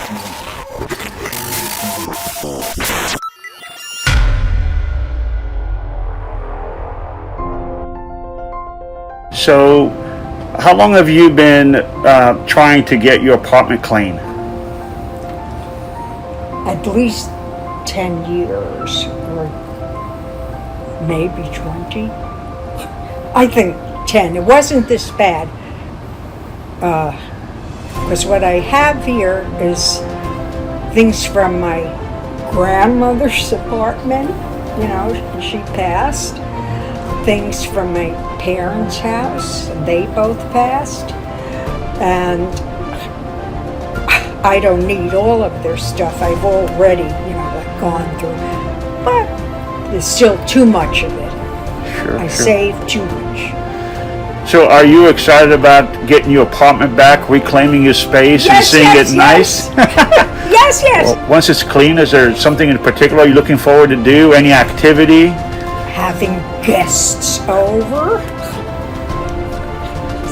So, how long have you been trying to get your apartment clean? At least 10 years, or maybe 20. I think 10. It wasn't this bad. Because what I have here is things from my grandmother's apartment. She passed. Things from my parents' house. They both passed. And I don't need all of their stuff. I've already, gone through. But there's still too much of it. Sure. I saved too much. So, are you excited about getting your apartment back, reclaiming your space, and seeing it nice? Yes, yes. Well, once it's clean, is there something in particular you're looking forward to do? Any activity? Having guests over.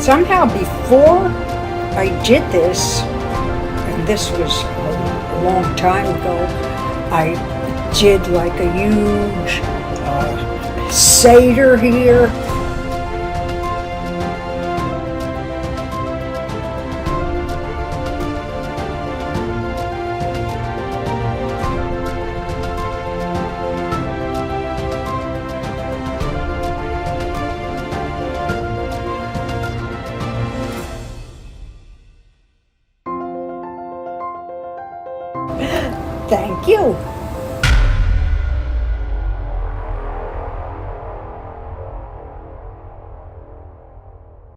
Somehow before I did this, and this was a long time ago, I did like a huge Seder here. Thank you.